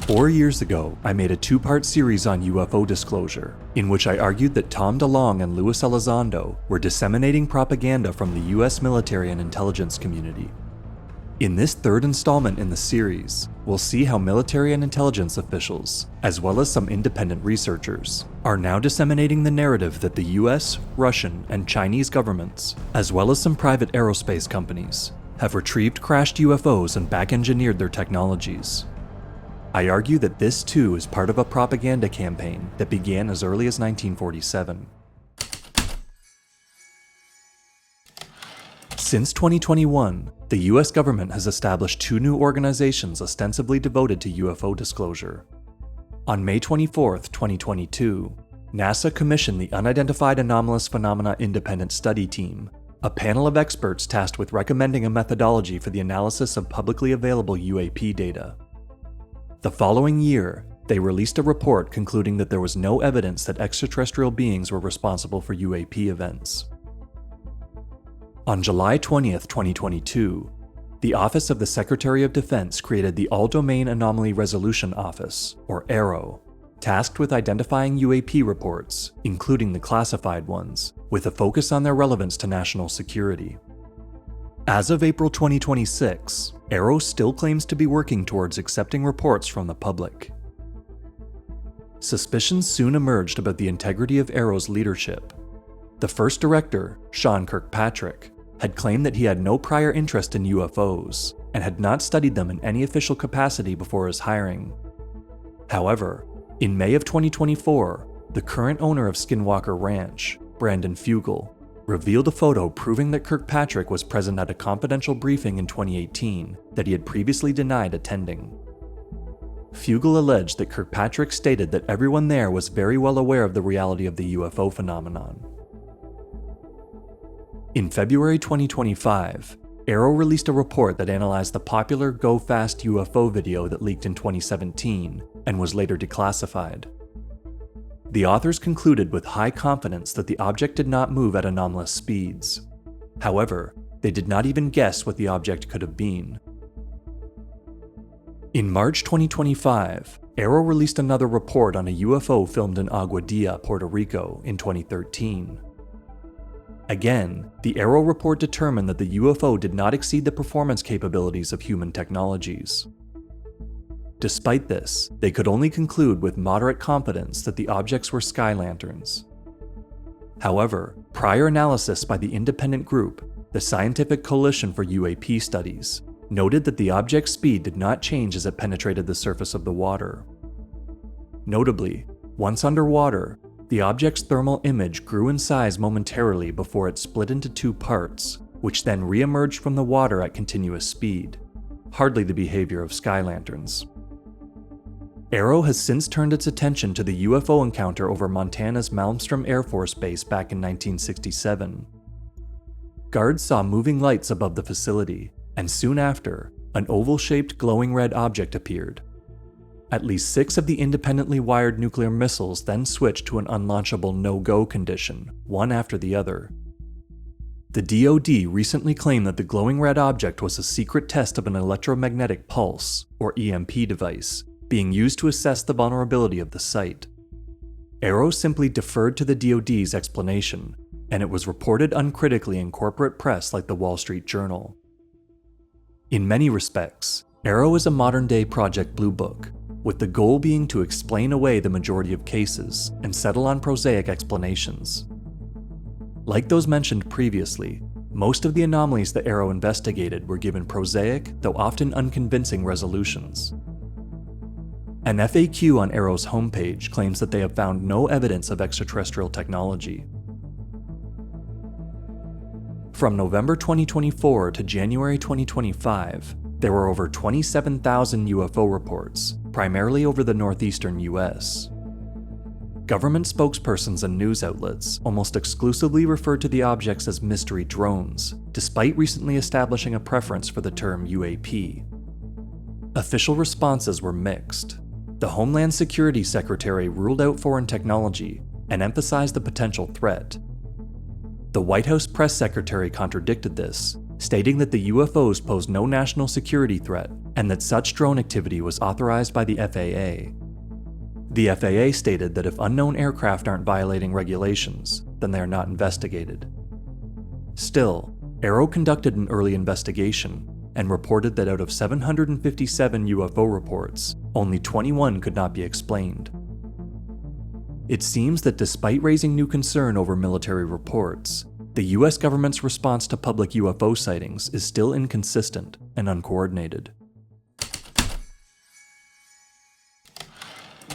4 years ago, I made a 2-part series on UFO disclosure, in which I argued that Tom DeLonge and Louis Elizondo were disseminating propaganda from the US military and intelligence community. In this third installment in the series, we'll see how military and intelligence officials, as well as some independent researchers, are now disseminating the narrative that the US, Russian, and Chinese governments, as well as some private aerospace companies, have retrieved crashed UFOs and back-engineered their technologies. I argue that this too is part of a propaganda campaign that began as early as 1947. Since 2021, the US government has established 2 new organizations ostensibly devoted to UFO disclosure. On May 24, 2022, NASA commissioned the Unidentified Anomalous Phenomena Independent Study Team, a panel of experts tasked with recommending a methodology for the analysis of publicly available UAP data. The following year, they released a report concluding that there was no evidence that extraterrestrial beings were responsible for UAP events. On July 20, 2022, the Office of the Secretary of Defense created the All-Domain Anomaly Resolution Office, or AARO, tasked with identifying UAP reports, including the classified ones, with a focus on their relevance to national security. As of April 2026, AARO still claims to be working towards accepting reports from the public. Suspicions soon emerged about the integrity of AARO's leadership. The first director, Sean Kirkpatrick, had claimed that he had no prior interest in UFOs and had not studied them in any official capacity before his hiring. However, in May of 2024, the current owner of Skinwalker Ranch, Brandon Fugel, revealed a photo proving that Kirkpatrick was present at a confidential briefing in 2018 that he had previously denied attending. Fugel alleged that Kirkpatrick stated that everyone there was very well aware of the reality of the UFO phenomenon. In February 2025, AARO released a report that analyzed the popular Go Fast UFO video that leaked in 2017 and was later declassified. The authors concluded with high confidence that the object did not move at anomalous speeds. However, they did not even guess what the object could have been. In March 2025, AARO released another report on a UFO filmed in Aguadilla, Puerto Rico in 2013. Again, the AARO report determined that the UFO did not exceed the performance capabilities of human technologies. Despite this, they could only conclude with moderate confidence that the objects were sky lanterns. However, prior analysis by the independent group, the Scientific Coalition for UAP Studies, noted that the object's speed did not change as it penetrated the surface of the water. Notably, once underwater, the object's thermal image grew in size momentarily before it split into 2 parts, which then re-emerged from the water at continuous speed, hardly the behavior of sky lanterns. AARO has since turned its attention to the UFO encounter over Montana's Malmstrom Air Force Base back in 1967. Guards saw moving lights above the facility, and soon after, an oval-shaped glowing red object appeared. At least 6 of the independently wired nuclear missiles then switched to an unlaunchable no-go condition, one after the other. The DoD recently claimed that the glowing red object was a secret test of an electromagnetic pulse, or EMP device, being used to assess the vulnerability of the site. AARO simply deferred to the DoD's explanation, and it was reported uncritically in corporate press like the Wall Street Journal. In many respects, AARO is a modern-day Project Blue Book, with the goal being to explain away the majority of cases and settle on prosaic explanations. Like those mentioned previously, most of the anomalies that AARO investigated were given prosaic, though often unconvincing resolutions. An FAQ on AARO's homepage claims that they have found no evidence of extraterrestrial technology. From November 2024 to January 2025, there were over 27,000 UFO reports, primarily over the northeastern US. Government spokespersons and news outlets almost exclusively referred to the objects as mystery drones, despite recently establishing a preference for the term UAP. Official responses were mixed. The Homeland Security Secretary ruled out foreign technology and emphasized the potential threat. The White House press secretary contradicted this, stating that the UFOs posed no national security threat and that such drone activity was authorized by the FAA. The FAA stated that if unknown aircraft aren't violating regulations, then they are not investigated. Still, AARO conducted an early investigation and reported that out of 757 UFO reports, only 21 could not be explained. It seems that despite raising new concern over military reports, the US government's response to public UFO sightings is still inconsistent and uncoordinated.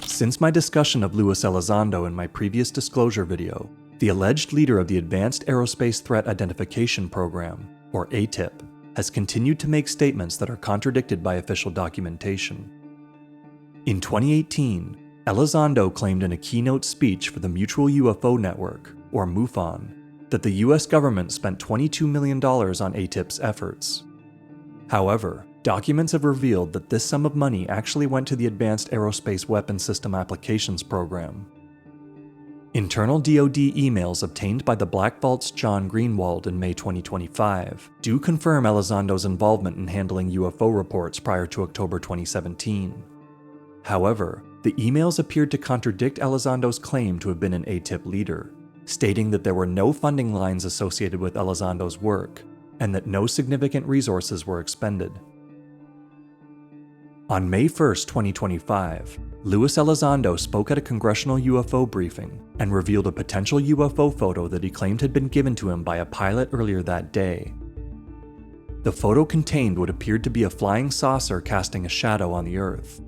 Since my discussion of Luis Elizondo in my previous disclosure video, the alleged leader of the Advanced Aerospace Threat Identification Program, or ATIP, has continued to make statements that are contradicted by official documentation. In 2018, Elizondo claimed in a keynote speech for the Mutual UFO Network, or MUFON, that the US government spent $22 million on ATIP's efforts. However, documents have revealed that this sum of money actually went to the Advanced Aerospace Weapon System Applications Program. Internal DoD emails obtained by the Black Vault's John Greenwald in May 2025 do confirm Elizondo's involvement in handling UFO reports prior to October 2017. However, the emails appeared to contradict Elizondo's claim to have been an ATIP leader, stating that there were no funding lines associated with Elizondo's work and that no significant resources were expended. On May 1, 2025, Luis Elizondo spoke at a congressional UFO briefing and revealed a potential UFO photo that he claimed had been given to him by a pilot earlier that day. The photo contained what appeared to be a flying saucer casting a shadow on the Earth.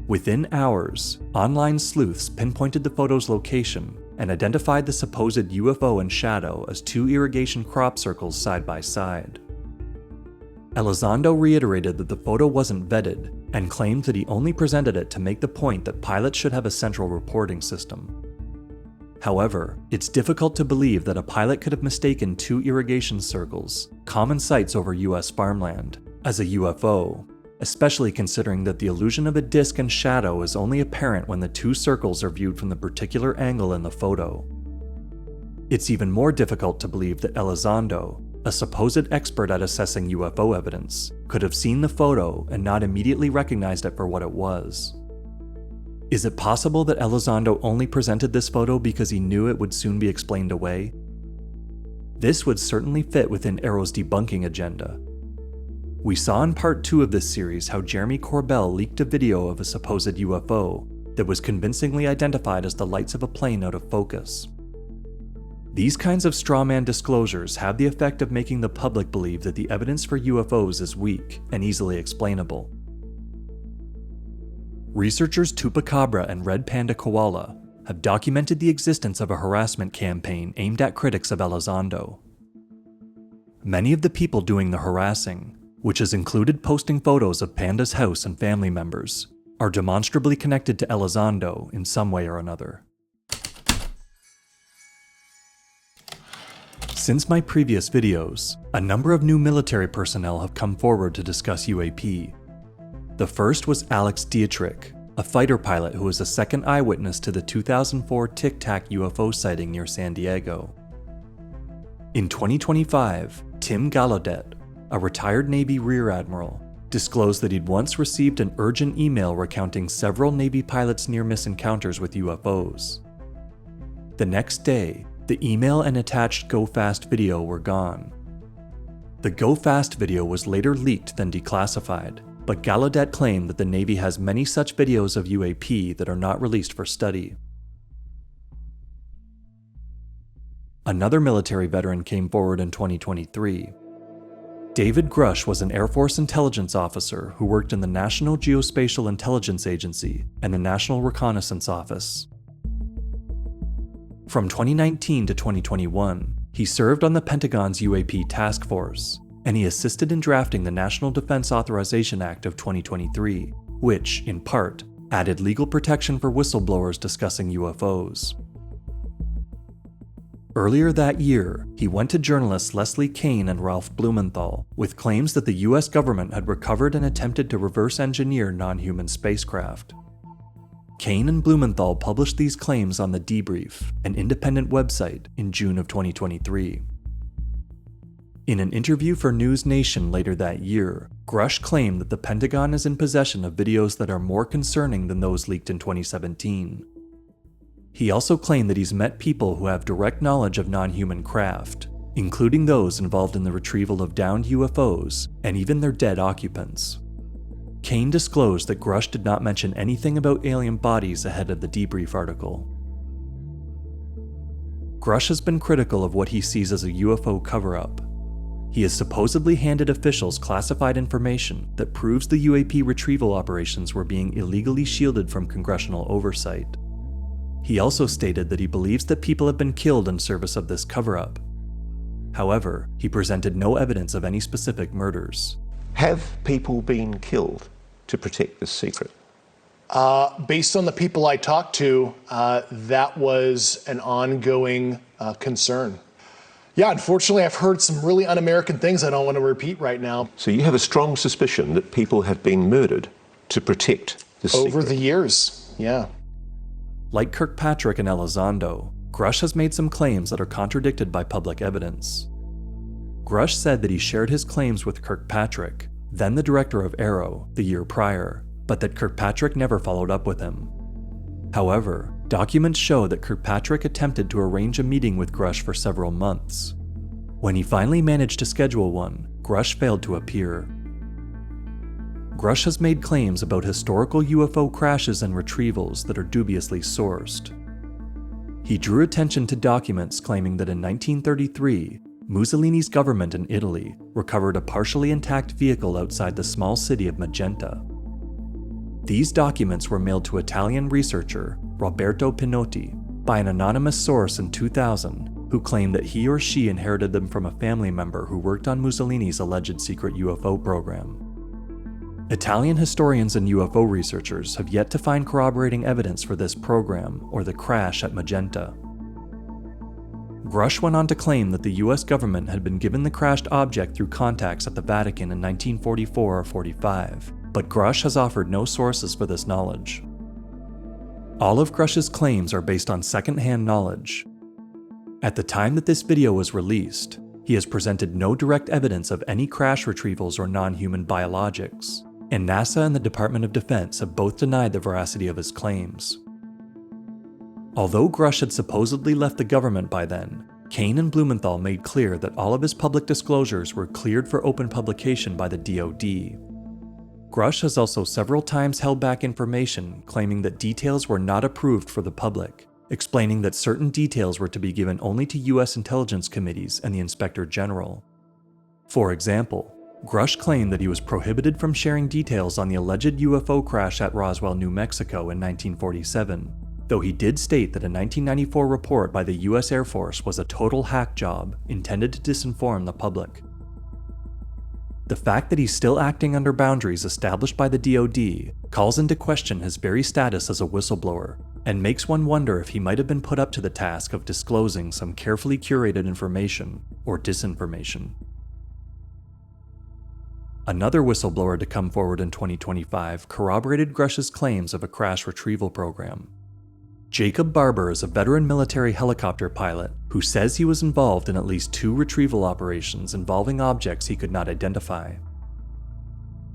Within hours, online sleuths pinpointed the photo's location and identified the supposed UFO and shadow as two irrigation crop circles side by side. Elizondo reiterated that the photo wasn't vetted and claimed that he only presented it to make the point that pilots should have a central reporting system. However, it's difficult to believe that a pilot could have mistaken two irrigation circles, common sights over US farmland, as a UFO, especially considering that the illusion of a disk and shadow is only apparent when the two circles are viewed from the particular angle in the photo. It's even more difficult to believe that Elizondo, a supposed expert at assessing UFO evidence, could have seen the photo and not immediately recognized it for what it was. Is it possible that Elizondo only presented this photo because he knew it would soon be explained away? This would certainly fit within AARO's debunking agenda. We saw in part 2 of this series how Jeremy Corbell leaked a video of a supposed UFO that was convincingly identified as the lights of a plane out of focus. These kinds of strawman disclosures have the effect of making the public believe that the evidence for UFOs is weak and easily explainable. Researchers Tupacabra and Red Panda Koala have documented the existence of a harassment campaign aimed at critics of Elizondo. Many of the people doing the harassing, which has included posting photos of Panda's house and family members, are demonstrably connected to Elizondo in some way or another. Since my previous videos, a number of new military personnel have come forward to discuss UAP. The first was Alex Dietrich, a fighter pilot who was a second eyewitness to the 2004 Tic Tac UFO sighting near San Diego. In 2025, Tim Gallaudet, a retired Navy Rear Admiral, disclosed that he'd once received an urgent email recounting several Navy pilots' near-miss encounters with UFOs. The next day, the email and attached Go Fast video were gone. The Go Fast video was later leaked then declassified, but Gallaudet claimed that the Navy has many such videos of UAP that are not released for study. Another military veteran came forward in 2023. David Grusch was an Air Force intelligence officer who worked in the National Geospatial Intelligence Agency and the National Reconnaissance Office. From 2019 to 2021, he served on the Pentagon's UAP task force, and he assisted in drafting the National Defense Authorization Act of 2023, which, in part, added legal protection for whistleblowers discussing UFOs. Earlier that year, he went to journalists Leslie Kean and Ralph Blumenthal with claims that the US government had recovered and attempted to reverse engineer non-human spacecraft. Kean and Blumenthal published these claims on The Debrief, an independent website, in June of 2023. In an interview for NewsNation later that year, Grusch claimed that the Pentagon is in possession of videos that are more concerning than those leaked in 2017. He also claimed that he's met people who have direct knowledge of non-human craft, including those involved in the retrieval of downed UFOs and even their dead occupants. Kane disclosed that Grusch did not mention anything about alien bodies ahead of the debrief article. Grusch has been critical of what he sees as a UFO cover-up. He has supposedly handed officials classified information that proves the UAP retrieval operations were being illegally shielded from congressional oversight. He also stated that he believes that people have been killed in service of this cover-up. However, he presented no evidence of any specific murders. Have people been killed to protect this secret? Based on the people I talked to, that was an ongoing concern. Yeah, unfortunately, I've heard some really un-American things I don't want to repeat right now. So you have a strong suspicion that people have been murdered to protect this secret? Over the years, yeah. Like Kirkpatrick and Elizondo, Grusch has made some claims that are contradicted by public evidence. Grusch said that he shared his claims with Kirkpatrick, then the director of AARO, the year prior, but that Kirkpatrick never followed up with him. However, documents show that Kirkpatrick attempted to arrange a meeting with Grusch for several months. When he finally managed to schedule one, Grusch failed to appear. Grusch has made claims about historical UFO crashes and retrievals that are dubiously sourced. He drew attention to documents claiming that in 1933, Mussolini's government in Italy recovered a partially intact vehicle outside the small city of Magenta. These documents were mailed to Italian researcher Roberto Pinotti by an anonymous source in 2000 who claimed that he or she inherited them from a family member who worked on Mussolini's alleged secret UFO program. Italian historians and UFO researchers have yet to find corroborating evidence for this program or the crash at Magenta. Grusch went on to claim that the US government had been given the crashed object through contacts at the Vatican in 1944 or 45, but Grusch has offered no sources for this knowledge. All of Grusch's claims are based on second-hand knowledge. At the time that this video was released, he has presented no direct evidence of any crash retrievals or non-human biologics, and NASA and the Department of Defense have both denied the veracity of his claims. Although Grusch had supposedly left the government by then, Kane and Blumenthal made clear that all of his public disclosures were cleared for open publication by the DoD. Grusch has also several times held back information, claiming that details were not approved for the public, explaining that certain details were to be given only to US intelligence committees and the Inspector General. For example, Grusch claimed that he was prohibited from sharing details on the alleged UFO crash at Roswell, New Mexico in 1947, though he did state that a 1994 report by the US Air Force was a total hack job intended to disinform the public. The fact that he's still acting under boundaries established by the DoD calls into question his very status as a whistleblower, and makes one wonder if he might have been put up to the task of disclosing some carefully curated information or disinformation. Another whistleblower to come forward in 2025 corroborated Grusch's claims of a crash retrieval program. Jacob Barber is a veteran military helicopter pilot who says he was involved in at least 2 retrieval operations involving objects he could not identify.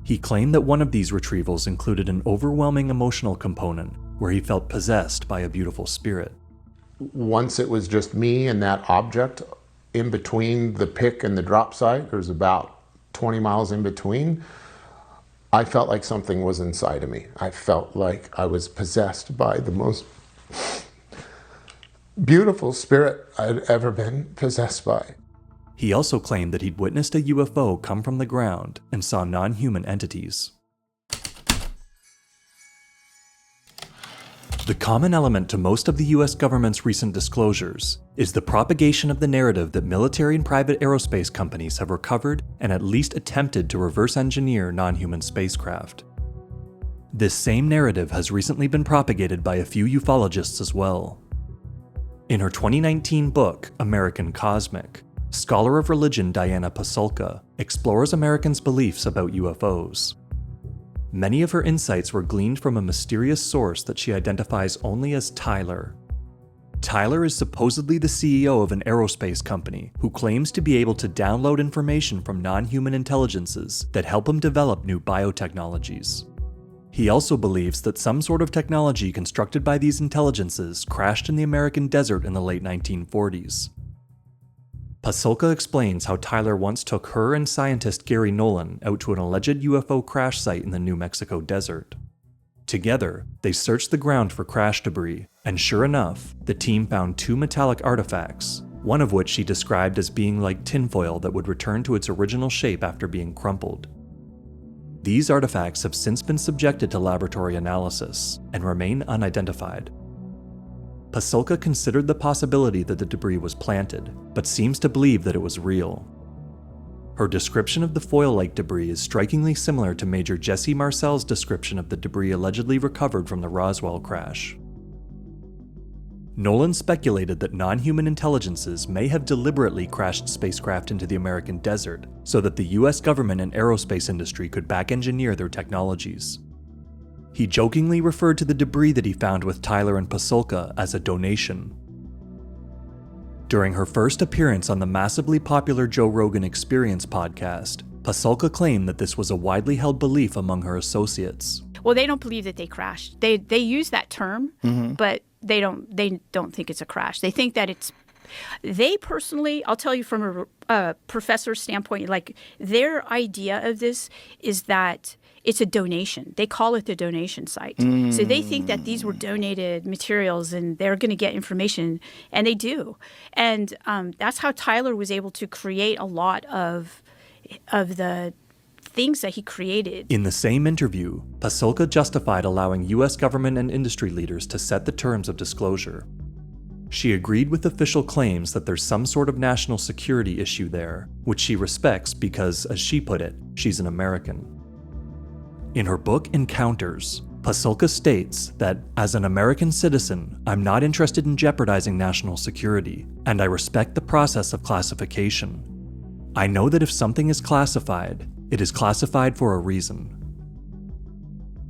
He claimed that one of these retrievals included an overwhelming emotional component where he felt possessed by a beautiful spirit. Once it was just me and that object in between the pick and the drop site, there's about 20 miles in between, I felt like something was inside of me. I felt like I was possessed by the most beautiful spirit I'd ever been possessed by. He also claimed that he'd witnessed a UFO come from the ground and saw non-human entities. The common element to most of the US government's recent disclosures is the propagation of the narrative that military and private aerospace companies have recovered and at least attempted to reverse engineer non-human spacecraft. This same narrative has recently been propagated by a few ufologists as well. In her 2019 book, American Cosmic, scholar of religion Diana Pasulka explores Americans' beliefs about UFOs. Many of her insights were gleaned from a mysterious source that she identifies only as Tyler. Tyler is supposedly the CEO of an aerospace company who claims to be able to download information from non-human intelligences that help him develop new biotechnologies. He also believes that some sort of technology constructed by these intelligences crashed in the American desert in the late 1940s. Pasulka explains how Tyler once took her and scientist Gary Nolan out to an alleged UFO crash site in the New Mexico desert. Together, they searched the ground for crash debris, and sure enough, the team found 2 metallic artifacts, one of which she described as being like tinfoil that would return to its original shape after being crumpled. These artifacts have since been subjected to laboratory analysis and remain unidentified. Pasulka considered the possibility that the debris was planted, but seems to believe that it was real. Her description of the foil-like debris is strikingly similar to Major Jesse Marcel's description of the debris allegedly recovered from the Roswell crash. Nolan speculated that non-human intelligences may have deliberately crashed spacecraft into the American desert so that the US government and aerospace industry could back-engineer their technologies. He jokingly referred to the debris that he found with Tyler and Pasulka as a donation. During her first appearance on the massively popular Joe Rogan Experience podcast, Pasulka claimed that this was a widely held belief among her associates. Well, they don't believe that they crashed. They use that term, but they don't think it's a crash. They think that they personally, I'll tell you from a professor's standpoint, like their idea of this is that it's a donation. They call it the donation site. So they think that these were donated materials and they're going to get information, and they do. And that's how Tyler was able to create a lot of the things that he created. In the same interview, Pasulka justified allowing US government and industry leaders to set the terms of disclosure. She agreed with official claims that there's some sort of national security issue there, which she respects because, as she put it, she's an American. In her book Encounters, Pasulka states that, as an American citizen, I'm not interested in jeopardizing national security, and I respect the process of classification. I know that if something is classified, it is classified for a reason.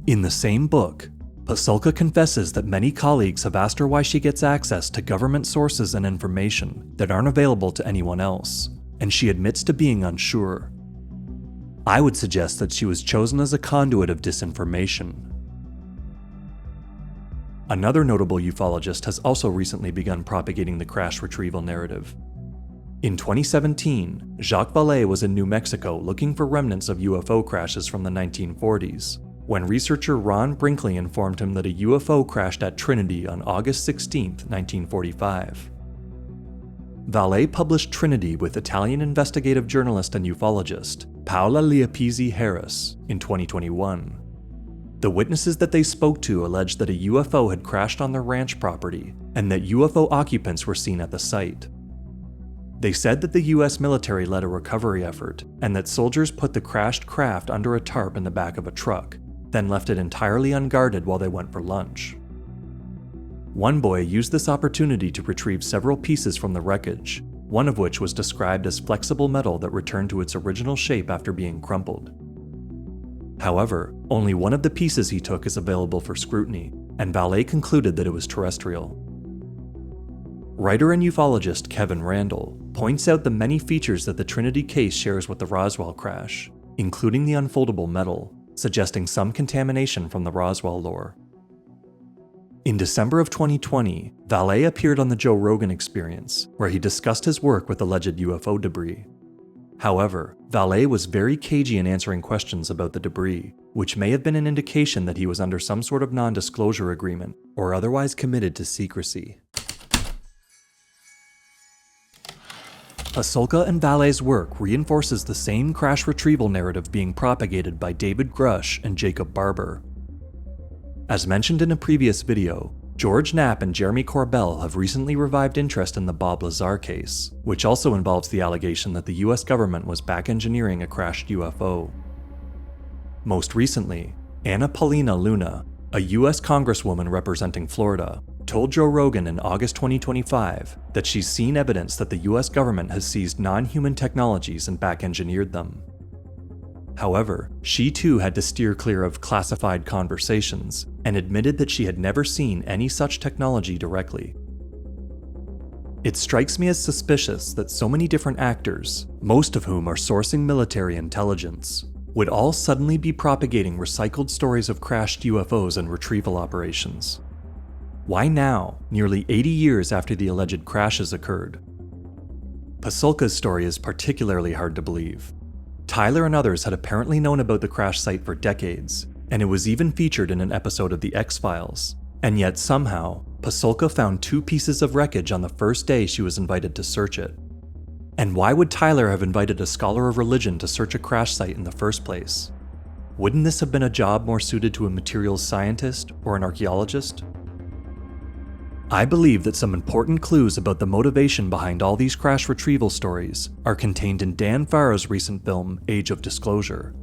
In the same book, Pasulka confesses that many colleagues have asked her why she gets access to government sources and information that aren't available to anyone else, and she admits to being unsure. I would suggest that she was chosen as a conduit of disinformation. Another notable ufologist has also recently begun propagating the crash retrieval narrative. In 2017, Jacques Vallée was in New Mexico looking for remnants of UFO crashes from the 1940s, when researcher Ron Brinkley informed him that a UFO crashed at Trinity on August 16, 1945. Vallée published Trinity with Italian investigative journalist and ufologist Paola Liapisi Harris in 2021. The witnesses that they spoke to alleged that a UFO had crashed on their ranch property and that UFO occupants were seen at the site. They said that the US military led a recovery effort and that soldiers put the crashed craft under a tarp in the back of a truck, then left it entirely unguarded while they went for lunch. One boy used this opportunity to retrieve several pieces from the wreckage, one of which was described as flexible metal that returned to its original shape after being crumpled. However, only one of the pieces he took is available for scrutiny, and Vallée concluded that it was terrestrial. Writer and ufologist Kevin Randall points out the many features that the Trinity case shares with the Roswell crash, including the unfoldable metal, suggesting some contamination from the Roswell lore. In December of 2020, Vallée appeared on the Joe Rogan Experience, where he discussed his work with alleged UFO debris. However, Vallée was very cagey in answering questions about the debris, which may have been an indication that he was under some sort of non-disclosure agreement or otherwise committed to secrecy. Pasulka and Vallée's work reinforces the same crash retrieval narrative being propagated by David Grusch and Jacob Barber. As mentioned in a previous video, George Knapp and Jeremy Corbell have recently revived interest in the Bob Lazar case, which also involves the allegation that the US government was back-engineering a crashed UFO. Most recently, Anna Paulina Luna, a US congresswoman representing Florida, told Joe Rogan in August 2025 that she's seen evidence that the US government has seized non-human technologies and back-engineered them. However, she too had to steer clear of classified conversations and admitted that she had never seen any such technology directly. It strikes me as suspicious that so many different actors, most of whom are sourcing military intelligence, would all suddenly be propagating recycled stories of crashed UFOs and retrieval operations. Why now, nearly 80 years after the alleged crashes occurred? Pasulka's story is particularly hard to believe. Tyler and others had apparently known about the crash site for decades, and it was even featured in an episode of The X-Files. And yet somehow, Pasulka found 2 pieces of wreckage on the first day she was invited to search it. And why would Tyler have invited a scholar of religion to search a crash site in the first place? Wouldn't this have been a job more suited to a materials scientist or an archaeologist? I believe that some important clues about the motivation behind all these crash retrieval stories are contained in Dan Farrow's recent film, Age of Disclosure.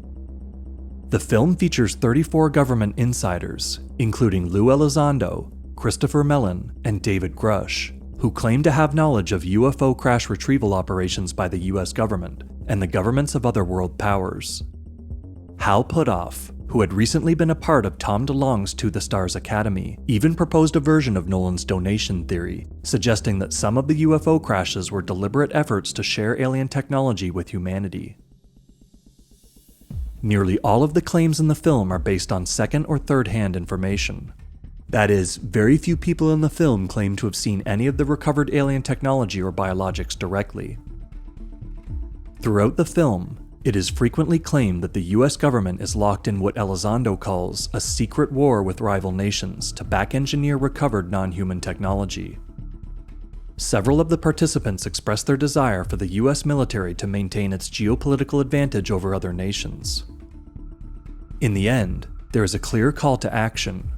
The film features 34 government insiders, including Lou Elizondo, Christopher Mellon, and David Grusch, who claim to have knowledge of UFO crash retrieval operations by the US government and the governments of other world powers. Hal Puthoff, who had recently been a part of Tom DeLonge's To the Stars Academy, even proposed a version of Nolan's donation theory, suggesting that some of the UFO crashes were deliberate efforts to share alien technology with humanity. Nearly all of the claims in the film are based on second or third-hand information. That is, very few people in the film claim to have seen any of the recovered alien technology or biologics directly. Throughout the film, it is frequently claimed that the US government is locked in what Elizondo calls a secret war with rival nations to back-engineer recovered non-human technology. Several of the participants expressed their desire for the US military to maintain its geopolitical advantage over other nations. In the end, there is a clear call to action.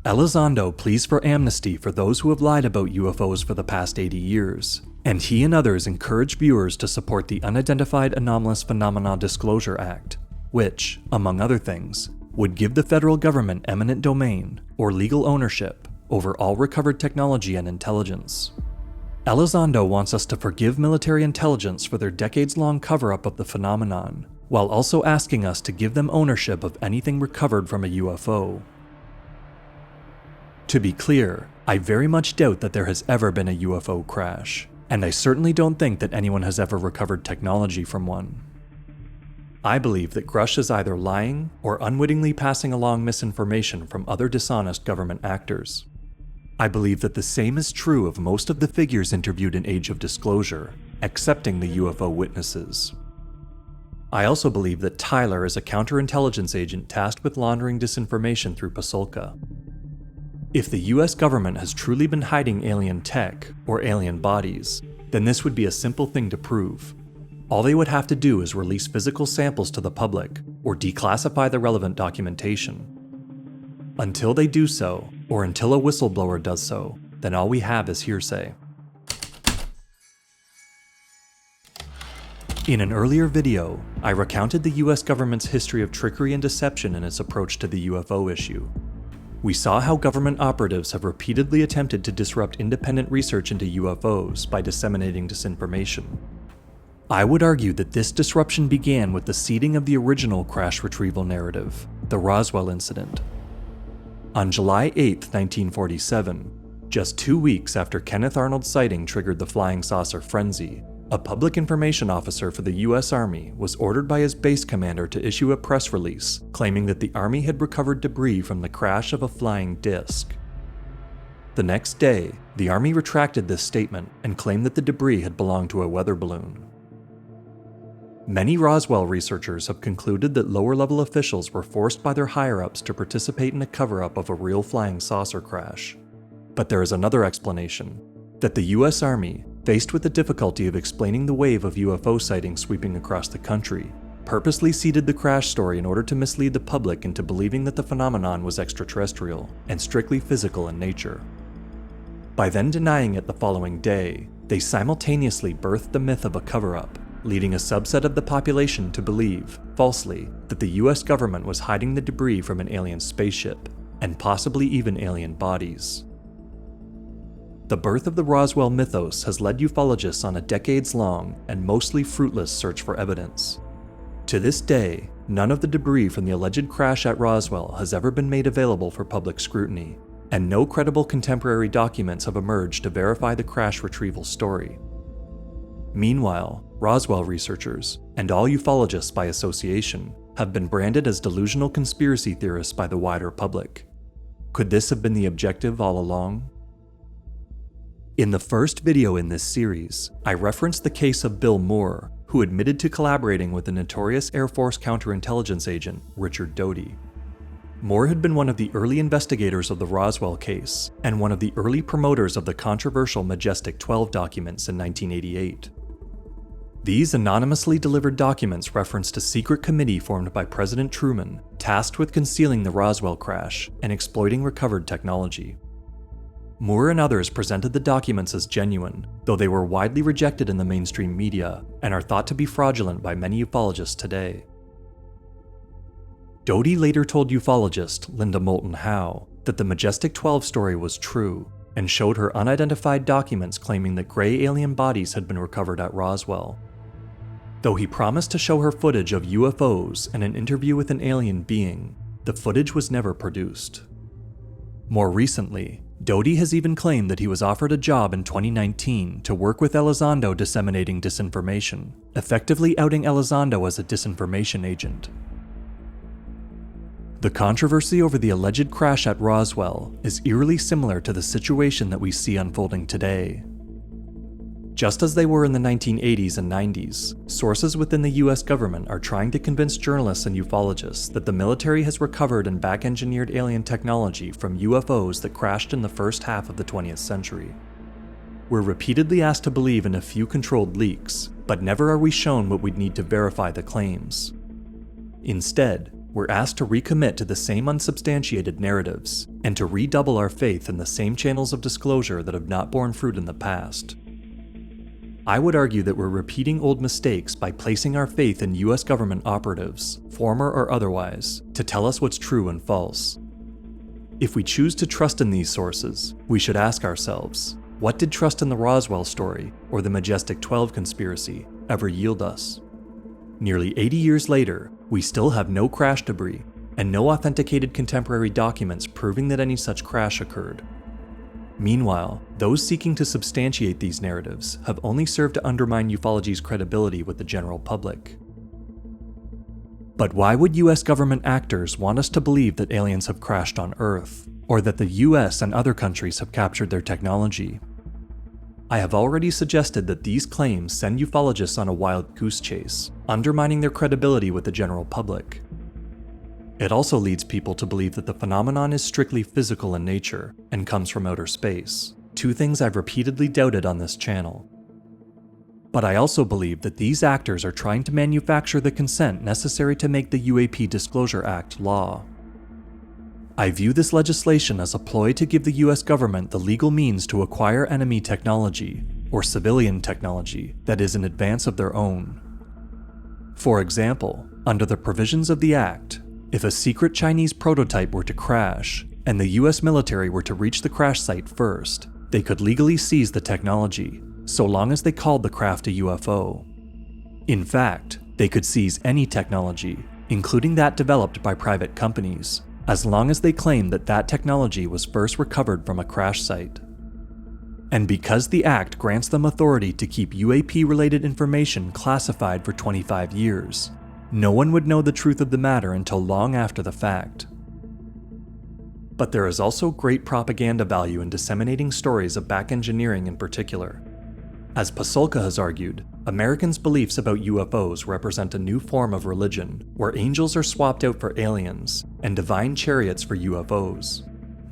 Elizondo pleads for amnesty for those who have lied about UFOs for the past 80 years, and he and others encourage viewers to support the Unidentified Anomalous Phenomena Disclosure Act, which, among other things, would give the federal government eminent domain, or legal ownership, over all recovered technology and intelligence. Elizondo wants us to forgive military intelligence for their decades-long cover-up of the phenomenon, while also asking us to give them ownership of anything recovered from a UFO. To be clear, I very much doubt that there has ever been a UFO crash, and I certainly don't think that anyone has ever recovered technology from one. I believe that Grusch is either lying or unwittingly passing along misinformation from other dishonest government actors. I believe that the same is true of most of the figures interviewed in Age of Disclosure, excepting the UFO witnesses. I also believe that Tyler is a counterintelligence agent tasked with laundering disinformation through Pasulka. If the US government has truly been hiding alien tech, or alien bodies, then this would be a simple thing to prove. All they would have to do is release physical samples to the public, or declassify the relevant documentation. Until they do so, or until a whistleblower does so, then all we have is hearsay. In an earlier video, I recounted the US government's history of trickery and deception in its approach to the UFO issue. We saw how government operatives have repeatedly attempted to disrupt independent research into UFOs by disseminating disinformation. I would argue that this disruption began with the seeding of the original crash retrieval narrative, the Roswell incident. On July 8, 1947, just 2 weeks after Kenneth Arnold's sighting triggered the flying saucer frenzy, a public information officer for the US Army was ordered by his base commander to issue a press release claiming that the Army had recovered debris from the crash of a flying disc. The next day, the Army retracted this statement and claimed that the debris had belonged to a weather balloon. Many Roswell researchers have concluded that lower-level officials were forced by their higher-ups to participate in a cover-up of a real flying saucer crash. But there is another explanation, that the US Army, faced with the difficulty of explaining the wave of UFO sightings sweeping across the country, purposely seeded the crash story in order to mislead the public into believing that the phenomenon was extraterrestrial and strictly physical in nature. By then denying it the following day, they simultaneously birthed the myth of a cover-up, leading a subset of the population to believe, falsely, that the US government was hiding the debris from an alien spaceship, and possibly even alien bodies. The birth of the Roswell mythos has led ufologists on a decades-long and mostly fruitless search for evidence. To this day, none of the debris from the alleged crash at Roswell has ever been made available for public scrutiny, and no credible contemporary documents have emerged to verify the crash retrieval story. Meanwhile, Roswell researchers, and all ufologists by association, have been branded as delusional conspiracy theorists by the wider public. Could this have been the objective all along? In the first video in this series, I referenced the case of Bill Moore, who admitted to collaborating with the notorious Air Force counterintelligence agent Richard Doty. Moore had been one of the early investigators of the Roswell case, and one of the early promoters of the controversial Majestic 12 documents in 1988. These anonymously delivered documents referenced a secret committee formed by President Truman, tasked with concealing the Roswell crash and exploiting recovered technology. Moore and others presented the documents as genuine, though they were widely rejected in the mainstream media and are thought to be fraudulent by many ufologists today. Doty later told ufologist Linda Moulton Howe that the Majestic 12 story was true, and showed her unidentified documents claiming that gray alien bodies had been recovered at Roswell. Though he promised to show her footage of UFOs and an interview with an alien being, the footage was never produced. More recently, Doty has even claimed that he was offered a job in 2019 to work with Elizondo disseminating disinformation, effectively outing Elizondo as a disinformation agent. The controversy over the alleged crash at Roswell is eerily similar to the situation that we see unfolding today. Just as they were in the 1980s and 90s, sources within the US government are trying to convince journalists and ufologists that the military has recovered and back-engineered alien technology from UFOs that crashed in the first half of the 20th century. We're repeatedly asked to believe in a few controlled leaks, but never are we shown what we'd need to verify the claims. Instead, we're asked to recommit to the same unsubstantiated narratives, and to redouble our faith in the same channels of disclosure that have not borne fruit in the past. I would argue that we're repeating old mistakes by placing our faith in US government operatives, former or otherwise, to tell us what's true and false. If we choose to trust in these sources, we should ask ourselves, what did trust in the Roswell story, or the Majestic 12 conspiracy, ever yield us? Nearly 80 years later, we still have no crash debris, and no authenticated contemporary documents proving that any such crash occurred. Meanwhile, those seeking to substantiate these narratives have only served to undermine ufology's credibility with the general public. But why would US government actors want us to believe that aliens have crashed on Earth, or that the US and other countries have captured their technology? I have already suggested that these claims send ufologists on a wild goose chase, undermining their credibility with the general public. It also leads people to believe that the phenomenon is strictly physical in nature and comes from outer space, two things I've repeatedly doubted on this channel. But I also believe that these actors are trying to manufacture the consent necessary to make the UAP Disclosure Act law. I view this legislation as a ploy to give the US government the legal means to acquire enemy technology, or civilian technology, that is in advance of their own. For example, under the provisions of the Act, if a secret Chinese prototype were to crash, and the US military were to reach the crash site first, they could legally seize the technology, so long as they called the craft a UFO. In fact, they could seize any technology, including that developed by private companies, as long as they claimed that that technology was first recovered from a crash site. And because the Act grants them authority to keep UAP-related information classified for 25 years, no one would know the truth of the matter until long after the fact. But there is also great propaganda value in disseminating stories of back engineering in particular. As Pasulka has argued, Americans' beliefs about UFOs represent a new form of religion, where angels are swapped out for aliens, and divine chariots for UFOs.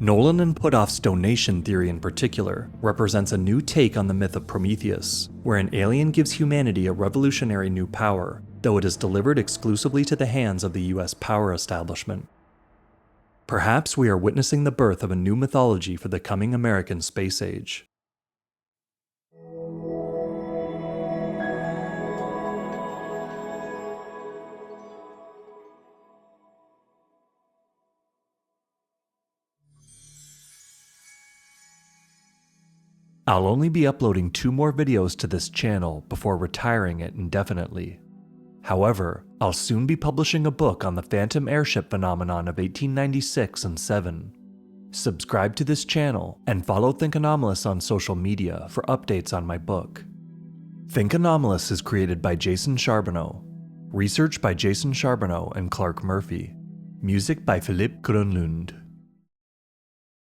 Nolan and Puthoff's donation theory in particular represents a new take on the myth of Prometheus, where an alien gives humanity a revolutionary new power, though it is delivered exclusively to the hands of the US power establishment. Perhaps we are witnessing the birth of a new mythology for the coming American space age. I'll only be uploading 2 more videos to this channel before retiring it indefinitely. However, I'll soon be publishing a book on the phantom airship phenomenon of 1896 and 7. Subscribe to this channel and follow Think Anomalous on social media for updates on my book. Think Anomalous is created by Jason Charbonneau. Research by Jason Charbonneau and Clark Murphy. Music by Philippe Grönlund.